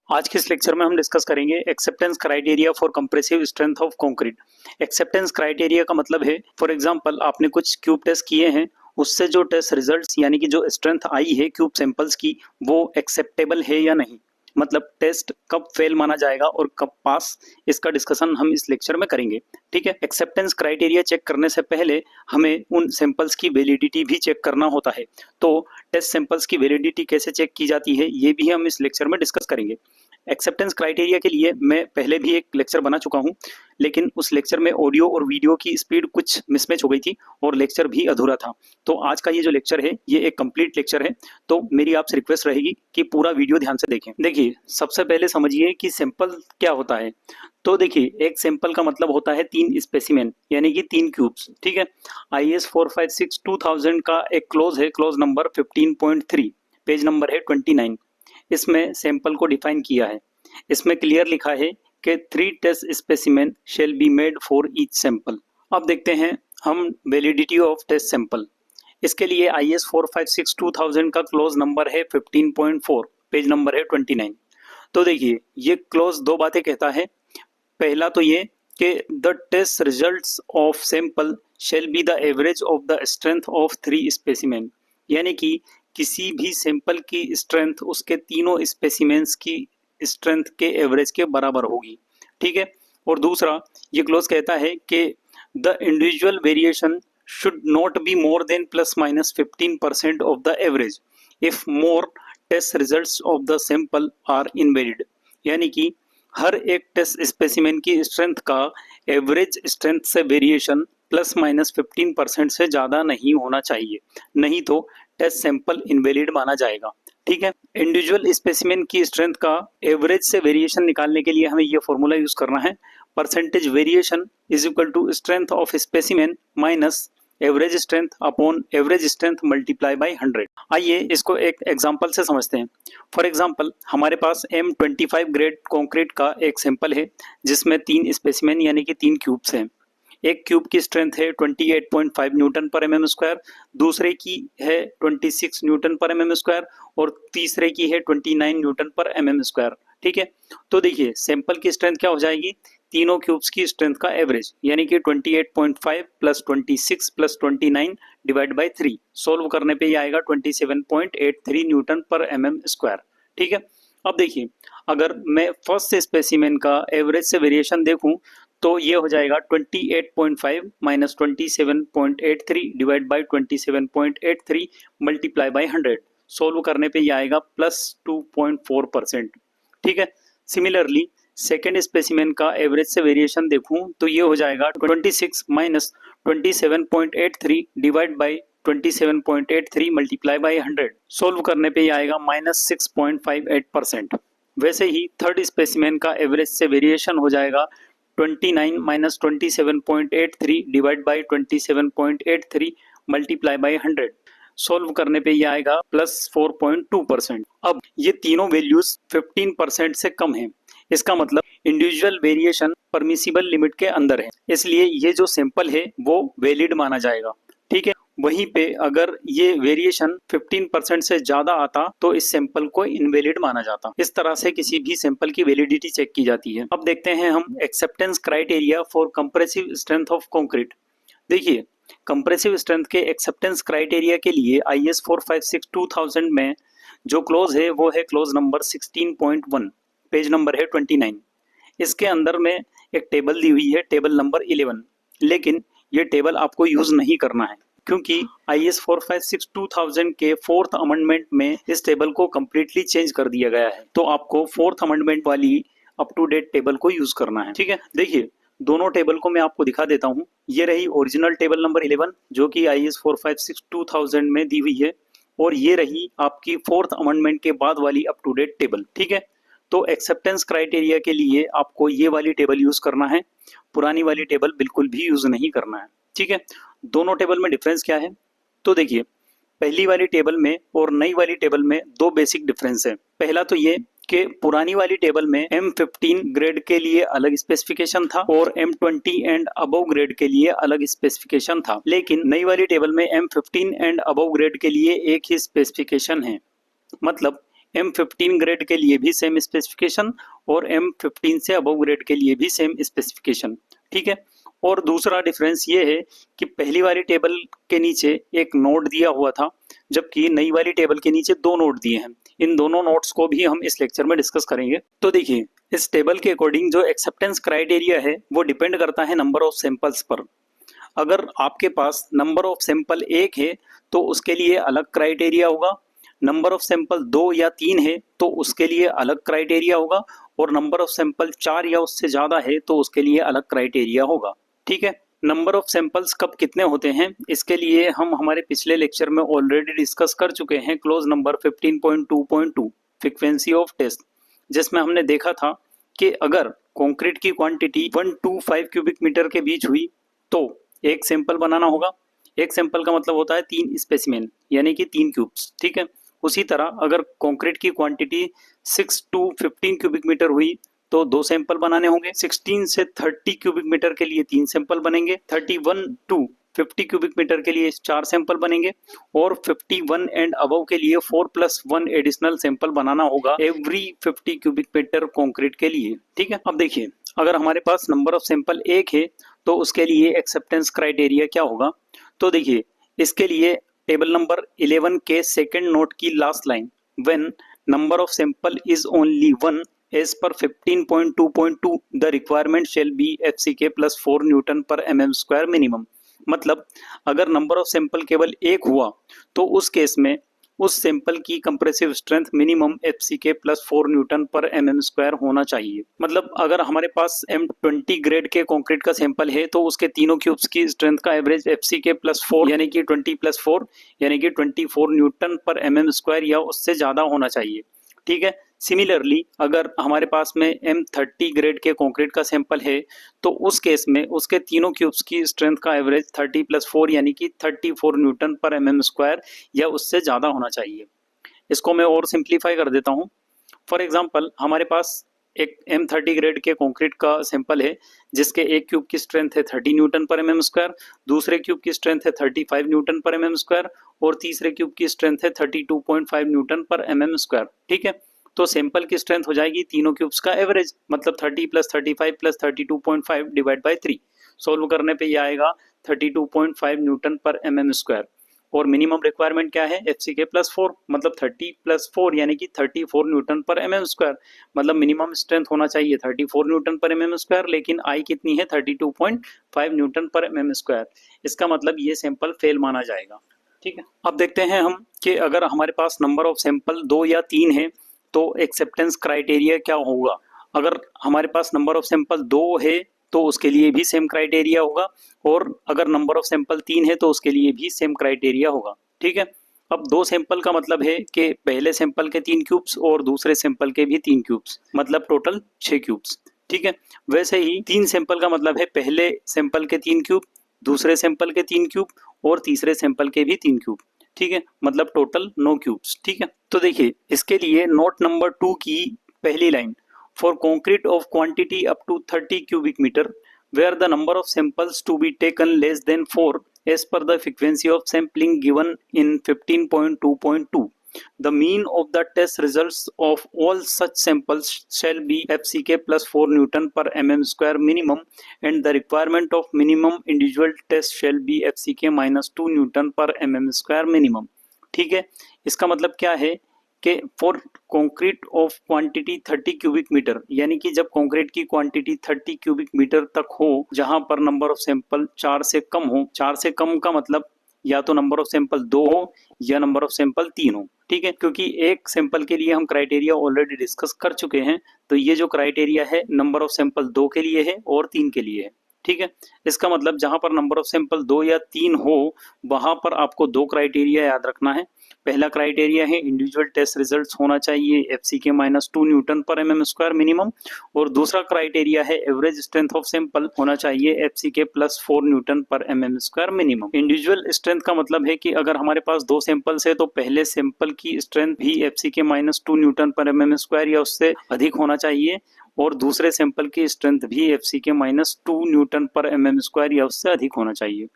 आज के इस लेक्चर में हम डिस्कस करेंगे acceptance criteria for compressive strength of concrete. Acceptance criteria का मतलब है, फॉर एग्जांपल आपने कुछ क्यूब टेस्ट किए हैं, उससे जो टेस्ट रिजल्ट्स यानी कि जो स्ट्रेंथ आई है क्यूब सैंपल्स की, वो एक्सेप्टेबल है या नहीं। मतलब टेस्ट कब फेल माना जाएगा और कब पास, इसका डिस्कशन हम इस लेक्चर में करेंगे। ठीक है। एक्सेप्टेंस क्राइटेरिया चेक करने से पहले हमें उन सैंपल्स की वैलिडिटी भी चेक करना होता है। तो टेस्ट सैंपल्स की वैलिडिटी कैसे चेक की जाती है, ये भी हम इस लेक्चर में डिस्कस करेंगे। एक्सेप्टेंस क्राइटेरिया के लिए मैं पहले भी एक लेक्चर बना चुका हूं, लेकिन उस लेक्चर में ऑडियो और वीडियो की स्पीड कुछ मिसमैच हो गई थी और लेक्चर भी अधूरा था। तो आज का ये जो लेक्चर है ये एक कंप्लीट लेक्चर है, तो मेरी आपसे रिक्वेस्ट रहेगी कि पूरा वीडियो ध्यान से देखें। देखिए, सबसे पहले समझिए कि सैंपल क्या होता है। तो देखिए, एक सैंपल का मतलब होता है 3 स्पेसिमेन यानी कि 3 क्यूब्स। ठीक है। IS 456 2000 का एक क्लोज है, क्लोज नंबर 15.3, पेज नंबर है 29। इसमें सैंपल को डिफाइन किया है। इसमें क्लियर लिखा है कि 3 test specimen shall be made for each sample. अब देखते हैं हम वैलिडिटी ऑफ टेस्ट सैंपल। इसके लिए IS 456 2000 का क्लोज नंबर है 15.4, पेज नंबर है 29। तो देखिए, ये क्लोज दो बातें कहता है। पहला तो ये कि the test results of sample shall be the average of the strength of 3 specimen, यानी कि किसी भी सैंपल की स्ट्रेंथ उसके तीनों स्पेसिमेंस की स्ट्रेंथ के एवरेज के बराबर होगी। ठीक है। और दूसरा ये क्लोज कहता है कि the individual variation should not be more than ±15% of the average if more test results of the sample are invalid, यानी कि हर एक टेस्ट स्पेसिमेन की स्ट्रेंथ का एवरेज स्ट्रेंथ से वेरिएशन ±15% से ज़्यादा नहीं होना चाहिए, नहीं तो टेस्ट सैंपल इनवैलिड माना जाएगा। ठीक है। इंडिविजुअल स्पेसिमेन की स्ट्रेंथ का एवरेज से वेरिएशन निकालने के लिए हमें यह फॉर्मूला यूज करना है, percentage variation is equal to strength of specimen minus average strength upon average strength multiply by 100। आइए इसको एक एग्जांपल से समझते हैं। फॉर एग्जांपल, हमारे पास M25 ग्रेड कंक्रीट का एक सैंपल है जिसमें 3 स्पेसिमेन यानी कि 3 क्यूब्स हैं। एक क्यूब की स्ट्रेंथ है 28.5 न्यूटन पर mm स्क्वायर, दूसरे की है 26 न्यूटन पर mm स्क्वायर और तीसरे की है 29 न्यूटन पर mm स्क्वायर। ठीक है। तो देखिए, सैंपल की स्ट्रेंथ क्या हो जाएगी, तीनों क्यूब्स की स्ट्रेंथ का एवरेज, यानी कि 28.5 plus 26 plus 29 divide by 3। Solve करने पे ये आएगा 27.83 न्यूटन पर mm स्क्वायर। ठीक है। अब देखिए, अगर मैं फर्स्ट स्पेसिमेन का एवरेज से वेरिएशन देखूं तो ये हो जाएगा 28.5 minus 27.83 divide by 27.83 multiply by 100। Solve करने पे ये आएगा +2.4%। ठीक है। सिमिलरली सेकेंड स्पेसिमेन का एवरेज से वेरिएशन देखूं तो ये हो जाएगा 26 minus 27.83 divide by 27.83 multiply by 100। Solve करने पे ये आएगा -6.58%। वैसे ही थर्ड स्पेसिमेन का एवरेज से वेरिएशन हो जाएगा 29 minus 27.83 divide by 27.83 multiply by 100। Solve करने पे ये आएगा +4.2%। अब ये तीनों वैल्यूज 15% से कम हैं, इसका मतलब इंडिविजुअल वेरिएशन परमिसिबल लिमिट के अंदर है, इसलिए ये जो सैंपल है वो वैलिड माना जाएगा। ठीक है। वहीं पे अगर ये वेरिएशन 15% से ज्यादा आता तो इस सैंपल को इनवैलिड माना जाता। इस तरह से किसी भी सैंपल की वैलिडिटी चेक की जाती है। अब देखते हैं हम acceptance criteria for compressive strength of concrete. देखिए, कंप्रेसिव स्ट्रेंथ के एक्सेप्टेंस क्राइटेरिया के लिए IS 456 2000 में जो क्लोज है वो है क्लोज नंबर 16.1, पेज नंबर है 29। इसके अंदर में एक टेबल दी हुई है, टेबल नंबर 11, लेकिन ये टेबल आपको यूज नहीं करना है क्योंकि IS 456 2000 के 4th अमेंडमेंट में इस टेबल को कम्प्लीटली चेंज कर दिया गया है। तो आपको 4th अमेंडमेंट वाली अप टू डेट टेबल को यूज करना है। ठीक है। देखिए, दोनों टेबल को मैं आपको दिखा देता हूँ। ये रही ओरिजिनल टेबल नंबर 11 जो कि IS 456 2000 में दी हुई है, और ये रही आपकी 4th अमेंडमेंट के बाद वाली अप टू डेट टेबल। ठीक है। तो एक्सेप्टेंस क्राइटेरिया के लिए आपको ये वाली टेबल यूज करना है, पुरानी वाली टेबल बिल्कुल भी यूज नहीं करना है। ठीक है। दोनों टेबल में डिफरेंस क्या है, तो देखिए, पहली वाली टेबल में और नई वाली टेबल में 2 बेसिक डिफरेंस है। पहला तो ये कि पुरानी वाली टेबल में M15 ग्रेड के लिए अलग स्पेसिफिकेशन था और M20 एंड अबव ग्रेड के लिए अलग स्पेसिफिकेशन था, लेकिन नई वाली टेबल में M15 एंड अबव ग्रेड के लिए एक ही स्पेसिफिकेशन है। मतलब M15 ग्रेड के लिए भी सेम स्पेसिफिकेशन और M15 से अबव ग्रेड के लिए भी सेम स्पेसिफिकेशन, ठीक है। और दूसरा डिफरेंस ये है कि पहली वाली टेबल के नीचे एक नोट दिया हुआ था, जबकि नई वाली टेबल के नीचे दो नोट दिए हैं। इन दोनों नोट्स को भी हम इस लेक्चर में डिस्कस करेंगे। तो देखिए, इस टेबल के अकॉर्डिंग जो एक्सेप्टेंस क्राइटेरिया है वो डिपेंड करता है नंबर ऑफ सैंपल्स पर। अगर आपके पास नंबर ऑफ सैंपल 1 है तो उसके लिए अलग क्राइटेरिया होगा, नंबर ऑफ सैंपल 2 या 3 है तो उसके लिए अलग क्राइटेरिया होगा, और नंबर ऑफ सैंपल 4 या उससे ज़्यादा है तो उसके लिए अलग क्राइटेरिया होगा, ठीक है। नंबर ऑफ सैंपल्स कब कितने होते हैं इसके लिए हम हमारे पिछले लेक्चर में ऑलरेडी डिस्कस कर चुके हैं, clause number 15.2.2 frequency of test, जिसमें हमने देखा था कि अगर कंक्रीट की क्वांटिटी 1 to 5 क्यूबिक मीटर के बीच हुई तो एक सैंपल बनाना होगा। एक सैंपल का मतलब होता है 3 स्पेसिमेन यानी कि 3 क्यूब्स, ठीक है। उसी तरह अगर कंक्रीट की क्वांटिटी 6 to 15 क्यूबिक मीटर हुई तो 2 सैंपल बनाने होंगे। 16 से 30 क्यूबिक मीटर के लिए 3 सैंपल बनेंगे। 31 to 50 क्यूबिक मीटर के लिए 4 सैंपल बनेंगे, और 51 एंड अबव के लिए 4+1 एडिशनल सैंपल बनाना होगा एवरी 50 क्यूबिक मीटर कंक्रीट के लिए, ठीक है। अब देखिए, अगर हमारे पास नंबर ऑफ सैंपल 1 है तो उसके लिए एक्सेप्टेंस क्राइटेरिया क्या होगा। तो देखिए, इसके लिए टेबल नंबर 11 के सेकंड नोट की last line, when number of sample is only 1 as per 15.2.2 the requirement shall be FCK plus 4 Newton पर mm स्क्वायर मिनिमम। मतलब अगर नंबर ऑफ सैंपल केवल 1 हुआ तो उस केस में उस सैंपल की compressive strength minimum FCK plus 4 Newton पर mm स्क्वायर होना चाहिए। मतलब अगर हमारे पास M20 ग्रेड के कंक्रीट का सैंपल है तो उसके तीनों क्यूब्स की स्ट्रेंथ का एवरेज FCK प्लस 4 यानी कि 20+4 यानी कि 24 न्यूटन पर mm स्क्वायर या उससे ज़्यादा होना चाहिए, ठीक है। सिमिलरली अगर हमारे पास में M30 ग्रेड के कंक्रीट का सैंपल है तो उस केस में उसके तीनों क्यूब्स की स्ट्रेंथ का एवरेज 30+4 यानी कि 34 न्यूटन पर mm स्क्वायर या उससे ज़्यादा होना चाहिए। इसको मैं और सिंप्लीफाई कर देता हूँ। फॉर एग्जांपल हमारे पास एक M30 ग्रेड के कंक्रीट का सैंपल है जिसके एक क्यूब की स्ट्रेंथ है 30 न्यूटन पर mm स्क्वायर, दूसरे क्यूब की स्ट्रेंथ है 35 न्यूटन पर mm स्क्वायर, और तीसरे क्यूब की स्ट्रेंथ है 32.5 न्यूटन पर mm स्क्वायर, ठीक है। तो सैंपल की स्ट्रेंथ हो जाएगी तीनों क्यूब्स का एवरेज, मतलब 30 + 35 + 32.5 डिवाइड बाय 3। सोल्व करने पे ये आएगा 32.5 न्यूटन पर mm स्क्वायर। और मिनिमम रिक्वायरमेंट क्या है, FCK प्लस 4, मतलब 30+4 यानी कि 34 न्यूटन पर mm स्क्वायर। मतलब मिनिमम स्ट्रेंथ होना चाहिए 34 न्यूटन पर mm स्क्वायर, लेकिन आई कितनी है 32.5 न्यूटन पर mm स्क्वायर। इसका मतलब ये सैंपल फेल माना जाएगा, ठीक है। अब देखते हैं हम कि अगर हमारे पास नंबर ऑफ सैंपल 2 या 3 है तो एक्सेप्टेंस क्राइटेरिया क्या होगा। अगर हमारे पास नंबर ऑफ सैंपल 2 है तो उसके लिए भी सेम क्राइटेरिया होगा, और अगर नंबर ऑफ सैंपल 3 है तो उसके लिए भी सेम क्राइटेरिया होगा, ठीक है। अब 2 सैंपल का मतलब है कि पहले सैंपल के 3 क्यूब्स और दूसरे सैंपल के भी 3 क्यूब्स, मतलब टोटल 6 क्यूब्स, ठीक है। वैसे ही 3 सैंपल का मतलब है पहले सैंपल के 3 क्यूब, दूसरे सैंपल के 3 क्यूब और तीसरे सैंपल के भी 3 क्यूब, ठीक है। मतलब टोटल 9 क्यूब्स, ठीक है। तो देखिए, इसके लिए नोट नंबर 2 की पहली line, for concrete of quantity up to 30 cubic meter where the number of samples to be taken less than 4 as per the frequency of sampling given in 15.2.2, the mean of the test results of all such samples shall be FCK plus 4 Newton per mm square minimum, and the requirement of minimum individual test shall be FCK minus 2 Newton per mm square minimum, ठीक है। इसका मतलब क्या है कि for concrete of quantity 30 cubic metre, यानी कि जब कंक्रीट की क्वांटिटी 30 क्यूबिक मीटर तक हो जहां पर नंबर ऑफ सैंपल 4 से कम हो। 4 से कम का मतलब या तो नंबर ऑफ सैंपल 2 हो या नंबर ऑफ सैंपल 3 हो, ठीक है। क्योंकि एक सैंपल के लिए हम क्राइटेरिया ऑलरेडी डिस्कस कर चुके हैं, तो ये जो क्राइटेरिया है नंबर ऑफ सैंपल 2 के लिए है और 3 के लिए है, ठीक है। इसका मतलब जहां पर नंबर ऑफ सैंपल 2 या 3 हो वहां पर आपको 2 क्राइटेरिया याद रखना है। पहला क्राइटेरिया है इंडिविजुअल टेस्ट रिजल्ट्स होना चाहिए FCK माइनस 2 न्यूटन पर mm स्क्वायर मिनिमम, और दूसरा क्राइटेरिया है एवरेज स्ट्रेंथ ऑफ सैंपल होना चाहिए FCK प्लस 4 न्यूटन पर mm square minimum. Individual strength का मतलब है कि अगर हमारे पास 2 सैंपल्स है तो पहले सैंपल की स्ट्रेंथ भी FCK माइनस 2 न्यूटन पर mm स्क्वायर या उससे अधिक होना चाहिए, और दूसरे सैंपल की स्ट्रेंथ भी FCK माइनस 2 न्यूटन पर mm स्क्वायर या उससे अधिक होना चाहिए।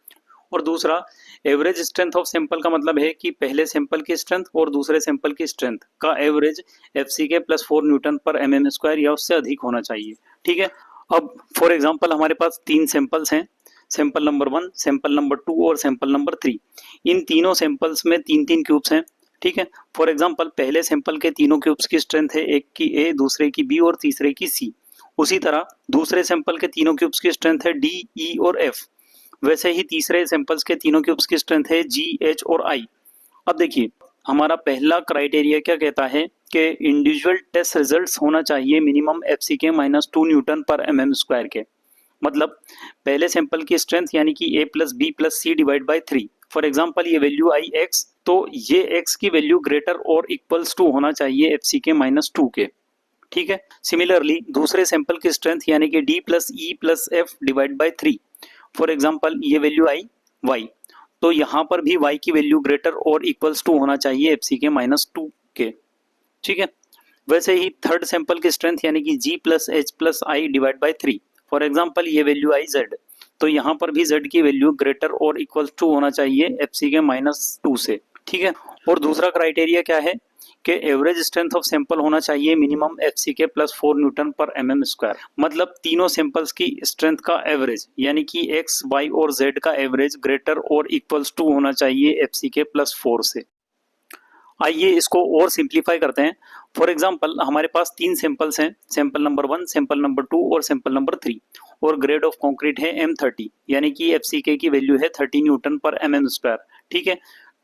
और दूसरा एवरेज स्ट्रेंथ ऑफ सैंपल का मतलब है कि पहले सैंपल की स्ट्रेंथ और दूसरे सैंपल की स्ट्रेंथ का एवरेज FCK प्लस 4 न्यूटन पर mm² या उससे अधिक होना चाहिए। ठीक है, अब फॉर एग्जांपल हमारे पास 3 सैंपल्स हैं, सैंपल नंबर 1, सैंपल नंबर 2 और सैंपल नंबर 3। इन तीनों सैंपल्स में 3-3 क्यूब्स हैं। ठीक है, फॉर एग्जांपल पहले सैंपल के तीनों क्यूब्स की स्ट्रेंथ है, एक की A, दूसरे की B और तीसरे की C। उसी तरह दूसरे सैंपल के तीनों क्यूब्स की स्ट्रेंथ है D, E और F। वैसे ही तीसरे सैंपल्स के तीनों क्यूब्स की स्ट्रेंथ है G, H और I। अब देखिए हमारा पहला क्राइटेरिया क्या कहता है कि इंडिविजुअल टेस्ट रिजल्ट्स होना चाहिए मिनिमम FCK माइनस 2 न्यूटन पर mm² के। मतलब पहले सैंपल की स्ट्रेंथ यानी कि A plus B plus C divide by 3। For example ये वैल्यू आई x, तो ये x की value greater or equals to होना चाहिए FCK माइनस 2 के। ठीक है, सिमिलरली दूसरे सैंपल की स्ट्रेंथ यानी कि D plus E plus F divide by 3। For example ये वैल्यू आई y, तो यहाँ पर भी y की value greater or equals to होना चाहिए FCK माइनस 2 के। ठीक है, वैसे ही थर्ड सैंपल की स्ट्रेंथ यानी कि G plus H plus I divide by 3। For example ये वैल्यू आई z, तो यहाँ पर भी z की वैल्यू ग्रेटर और इक्वल टू होना चाहिए FCK माइनस 2 से। ठीक है, और दूसरा क्राइटेरिया क्या है कि एवरेज स्ट्रेंथ ऑफ सैंपल होना चाहिए मिनिमम FCK प्लस 4 न्यूटन पर mm²। मतलब तीनों सैंपल्स की स्ट्रेंथ का एवरेज यानी कि x, y और z का average greater or equals to होना चाहिए FCK प्लस 4 से। आइए इसको और सिंप्लीफाई करते हैं। फॉर एग्जाम्पल हमारे पास 3 सैंपल्स हैं, सैंपल नंबर 1, सैंपल नंबर 2 और सैंपल नंबर 3, और ग्रेड ऑफ कंक्रीट है M30 यानी कि FCK की वैल्यू है 30 न्यूटन पर mm²। ठीक है,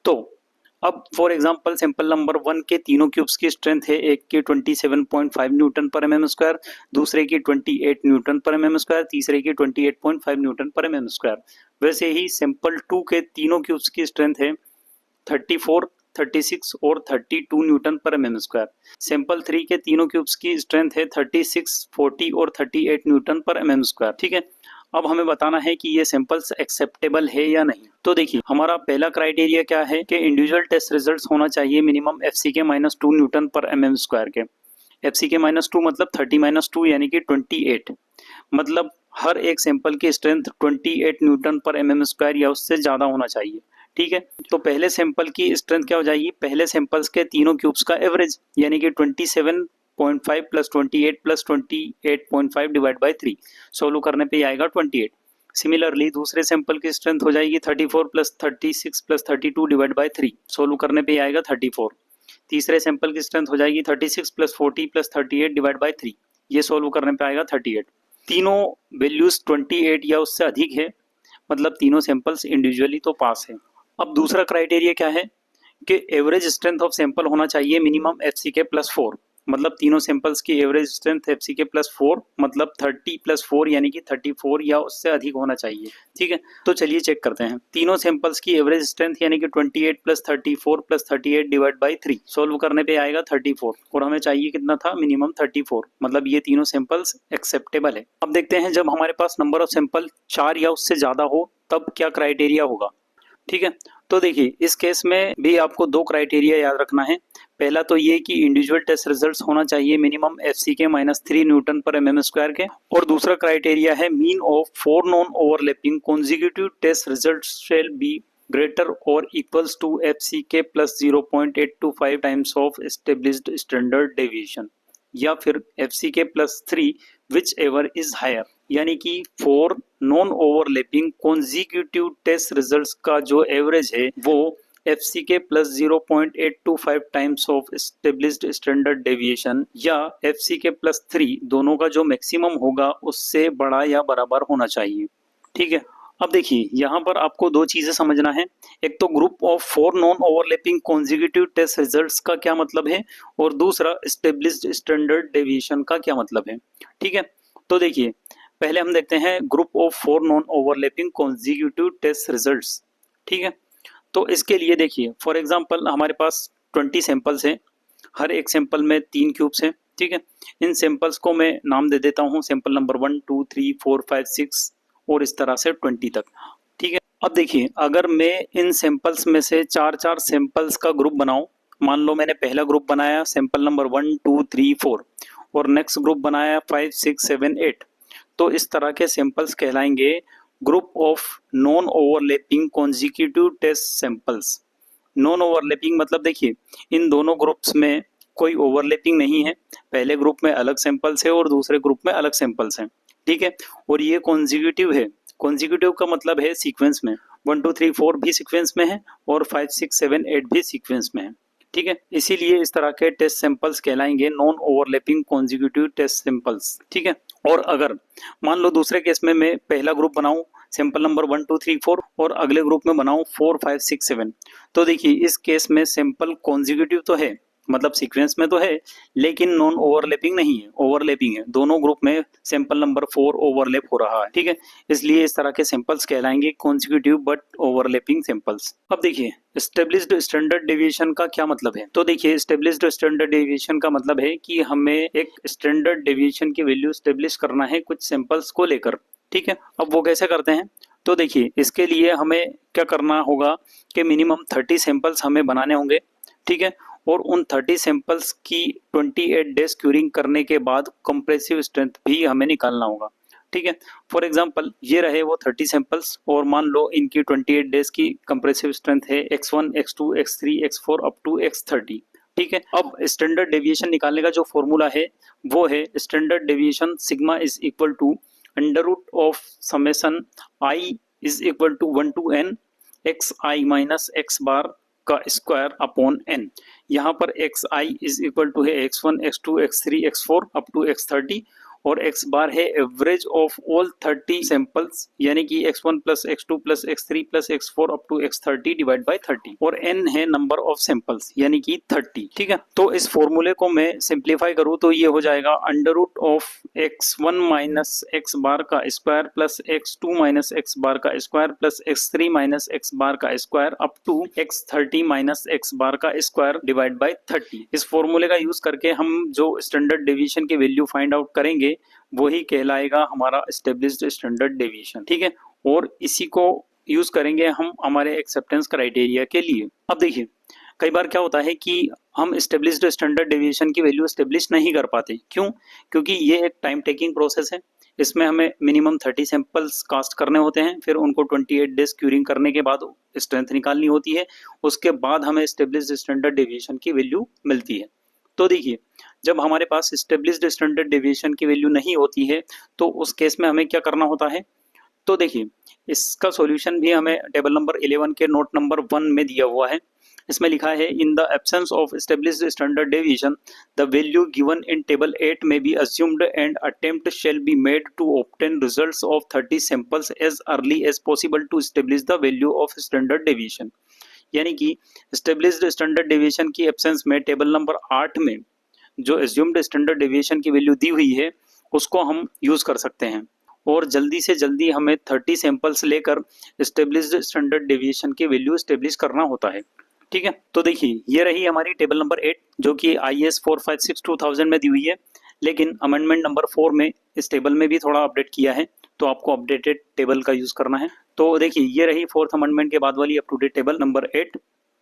तो अब फॉर एग्जांपल सैंपल नंबर 1 के तीनों क्यूब्स की स्ट्रेंथ है, एक की 27.5 न्यूटन पर mm², दूसरे की 28 न्यूटन पर mm², तीसरे की 28.5 न्यूटन पर mm²। वैसे ही सैंपल 2 के तीनों क्यूब्स की स्ट्रेंथ है 34, 36 और 32 न्यूटन पर mm²। सैंपल 3 के तीनों क्यूब्स की स्ट्रेंथ है 36, 40 और 38 न्यूटन पर mm²। ठीक है, अब हमें बताना है कि ये सैंपल्स एक्सेप्टेबल है या नहीं। तो देखिए हमारा पहला क्राइटेरिया क्या है कि इंडिविजुअल टेस्ट रिजल्ट्स होना चाहिए मिनिमम FCK माइनस 2 न्यूटन पर mm² के। FCK माइनस 2 मतलब 30 माइनस 2 यानी कि 28। मतलब हर एक सैंपल की स्ट्रेंथ 28 न्यूटन पर mm² या उससे ज्यादा होना चाहिए। ठीक है, तो पहले सैंपल की स्ट्रेंथ क्या हो जाएगी, पहले सैंपल्स के तीनों क्यूब्स का एवरेज यानी कि 27.5 plus 28 plus 28.5 divide by 3। Solve करने पे आएगा 28। सिमिलरली दूसरे सैंपल की स्ट्रेंथ हो जाएगी 34 plus 36 plus 32 divide by 3। Solve करने पे आएगा 34। तीसरे सैंपल की स्ट्रेंथ हो जाएगी 36 प्लस 40 प्लस 38 डिवाइड बाई 3। ये सोल्व करने पे आएगा 38। तीनों वैल्यूज 28 या उससे अधिक है, मतलब तीनों सैंपल्स इंडिविजुअली तो पास है। अब दूसरा क्राइटेरिया क्या है कि एवरेज स्ट्रेंथ ऑफ सैंपल होना चाहिए मिनिमम FCK प्लस 4। मतलब तीनों सैंपल्स की एवरेज स्ट्रेंथ FCK प्लस 4 मतलब 30 प्लस 4 यानी कि 34 या उससे अधिक होना चाहिए। ठीक है, तो चलिए चेक करते हैं। तीनों सैंपल्स की एवरेज स्ट्रेंथ यानी कि 28 plus 34 plus 38 divide by 3। Solve करने पे आएगा 34 और हमें चाहिए कितना था, मिनिमम 34। मतलब ये तीनों सैंपल्स एक्सेप्टेबल है। अब देखते हैं जब हमारे पास नंबर ऑफ सैंपल 4 या उससे ज्यादा हो तब क्या क्राइटेरिया होगा। ठीक है, तो देखिए इस केस में भी आपको 2 क्राइटेरिया याद रखना है। पहला तो ये कि इंडिविजुअल टेस्ट रिजल्ट्स होना चाहिए मिनिमम FCK माइनस 3 न्यूटन पर mm² के, और दूसरा क्राइटेरिया है mean of 4 non overlapping consecutive test results shall be greater or equals to FCK plus 0.825 times of established standard deviation, या फिर FCK plus 3 whichever is higher. यानी कि 4 non overlapping consecutive test results का जो average है वो FCK plus 0.825 times of established standard deviation या FCK plus 3 दोनों का जो मैक्सिमम होगा उससे बड़ा या बराबर होना चाहिए। ठीक है, अब देखिए यहाँ पर आपको 2 चीजें समझना है। एक तो group of 4 non overlapping consecutive test results का क्या मतलब है, और दूसरा एस्टेब्लिश्ड स्टैंडर्ड डेविएशन का क्या मतलब है। ठीक है, तो देखिए पहले हम देखते हैं group of 4 non overlapping consecutive test results. ठीक है, तो इसके लिए देखिए फॉर एग्जांपल हमारे पास 20 सैंपल्स हैं, हर एक सैंपल में 3 क्यूब्स हैं। ठीक है, इन सैंपल्स को मैं नाम दे देता हूँ, सैंपल नंबर 1, 2, 3, 4, 5, 6 और इस तरह से 20 तक। ठीक है, अब देखिए अगर मैं इन सैंपल्स में से 4-4 सैंपल्स का ग्रुप बनाऊं, मान लो मैंने पहला ग्रुप बनाया सैंपल नंबर 1, 2, 3, 4 और नेक्स्ट ग्रुप बनाया 5, 6, 7, 8, तो इस तरह के सैंपल्स कहलाएंगे group of non overlapping consecutive test samples. Non overlapping मतलब देखिए इन दोनों ग्रुप्स में कोई ओवरलैपिंग नहीं है, पहले ग्रुप में अलग सैंपल्स है और दूसरे ग्रुप में अलग सैंपल्स हैं, ठीक है। और ये कॉन्जिक्यूटिव है, कॉन्जिक्यूटिव का मतलब है सीक्वेंस में, 1 2 3 4 भी सीक्वेंस में है और 5 6 7 8 भी सीक्वेंस में है, ठीक है। इसीलिए इस तरह के टेस्ट सैंपल्स कहलाएंगे non overlapping consecutive test samples, ठीक है। और अगर मान लो दूसरे केस में मैं पहला ग्रुप बनाऊं सैंपल नंबर 1 2 3 4 और अगले ग्रुप में बनाऊं 4 5 6 7, तो देखिए इस केस में सैंपल कॉन्जिक्यूटिव तो है, मतलब सीक्वेंस में तो है, लेकिन नॉन ओवरलैपिंग नहीं है, ओवरलैपिंग है, दोनों ग्रुप में सैंपल नंबर 4 ओवरलैप हो रहा है, ठीक है। इसलिए इस तरह के सैंपल्स कहलाएंगे कॉन्जिक्यूटिव बट ओवरलैपिंग सैंपल्स। अब देखिए एस्टेब्लिश्ड स्टैंडर्ड डेविएशन का क्या मतलब है, तो देखिए एस्टेब्लिश्ड स्टैंडर्ड डेविएशन का मतलब है कि हमें एक स्टैंडर्ड डेविएशन की वैल्यू एस्टेब्लिश करना है कुछ सैंपल्स को लेकर, ठीक है। अब वो कैसे करते हैं, तो देखिए इसके लिए हमें क्या करना होगा कि मिनिमम 30 सैंपल्स हमें बनाने होंगे, ठीक है। और उन 30 सैंपल्स की 28 डेज क्यूरिंग करने के बाद कंप्रेसिव स्ट्रेंथ भी हमें निकालना होगा, ठीक है। फॉर एग्जांपल ये रहे वो 30 सैंपल्स और मान लो इनकी 28 डेज की कंप्रेसिव स्ट्रेंथ है x1 x2 x3 x4 up to x30, ठीक है। अब स्टैंडर्ड डेविएशन निकालने का जो फॉर्मूला है वो है standard deviation sigma is equal to under root of summation i is equal to 1 to n x i minus x bar का स्क्वायर अपॉन n। यहाँ पर x i is equal to है x1 x2 x3 x4 up to x30 और x बार है average of all 30 samples यानी कि x1 plus x2 plus x3 plus x4 up to x30 divide by 30 और n है number of samples यानी कि 30, ठीक है। तो इस फॉर्मूले को मैं सिंप्लीफाई करूँ तो ये हो जाएगा under root of x1 minus x bar का square plus x2 minus x bar का square plus x3 minus x bar का square up to x30 minus x bar का स्क्वायर डिवाइड बाय 30। इस फॉर्मूले का यूज करके हम जो स्टैंडर्ड डेविएशन की वैल्यू फाइंड आउट करेंगे वही कहलाएगा हमारा एस्टेब्लिश्ड स्टैंडर्ड डेविएशन, ठीक है। और इसी को यूज करेंगे हम हमारे एक्सेप्टेंस क्राइटेरिया के लिए। अब देखिए कई बार क्या होता है कि हम एस्टेब्लिश्ड स्टैंडर्ड डेविएशन की वैल्यू एस्टेब्लिश नहीं कर पाते, क्यों, क्योंकि ये एक टाइम टेकिंग प्रोसेस है, इसमें हमें मिनिमम 30 सैंपल्स कास्ट करने होते हैं, फिर उनको 28 डेज क्यूरिंग करने के बाद स्ट्रेंथ निकालनी होती है, उसके बाद हमें एस्टेब्लिश्ड स्टैंडर्ड डेविएशन की वैल्यू मिलती है। तो देखिए जब हमारे पास एस्टेब्लिश्ड स्टैंडर्ड डेविएशन की वैल्यू नहीं होती है तो उस केस में हमें क्या करना होता है, तो देखिए इसका सॉल्यूशन भी हमें टेबल नंबर 11 के नोट नंबर 1 में दिया हुआ है। इसमें लिखा है in the absence of established standard deviation the value given in table 8 में be assumed and attempt shall be made to obtain results of 30 samples as early as possible to establish the value of standard deviation. यानी कि established standard deviation की absence में table number 8 में जो assumed standard deviation की value दी हुई है उसको हम यूज कर सकते हैं और जल्दी से जल्दी हमें 30 सैंपल्स लेकर एस्टेब्लिश्ड स्टैंडर्ड डेविएशन की वैल्यू एस्टेब्लिश करना होता है, ठीक है। तो देखिए ये रही हमारी टेबल नंबर 8 जो कि IS 456-2000 में दी हुई है, लेकिन अमेंडमेंट नंबर 4 में इस टेबल में भी थोड़ा अपडेट किया है, तो आपको अपडेटेड टेबल का यूज करना है। तो देखिए ये रही 4th अमेंडमेंट के बाद वाली up to date table number 8,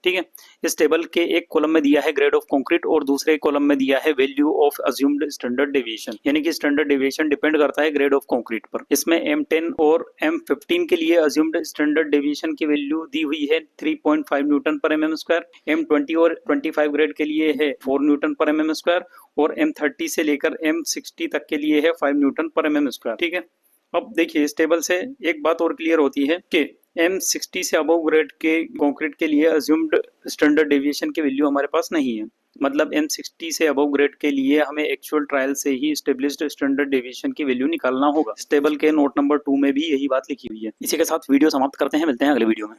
ठीक है। इस टेबल के एक कॉलम में दिया है ग्रेड ऑफ कंक्रीट और दूसरे कॉलम में दिया है value of assumed standard deviation, यानी कि स्टैंडर्ड डेविएशन डिपेंड करता है ग्रेड ऑफ कंक्रीट पर। इसमें M10 और M15 के लिए अज्यूम्ड स्टैंडर्ड डेविएशन की वैल्यू दी हुई है 3.5 न्यूटन पर mm स्क्वायर, M20 और 25 ग्रेड के लिए है 4 न्यूटन पर mm स्क्वायर और M30 से लेकर M60 तक के लिए है 5 न्यूटन पर mm स्क्वायर, ठीक है। अब देखिए इस टेबल से एक बात और क्लियर होती है कि M60 से अबव ग्रेड के कंक्रीट के लिए अज्यूम्ड स्टैंडर्ड डेविएशन की वैल्यू हमारे पास नहीं है, मतलब M60 से अबव ग्रेड के लिए हमें एक्चुअल ट्रायल से ही एस्टेब्लिश्ड स्टैंडर्ड डेविएशन की वैल्यू निकालना होगा। इस टेबल के नोट नंबर 2 में भी यही बात लिखी हुई है। इसी के साथ वीडियो समाप्त करते हैं, मिलते हैं अगले वीडियो में।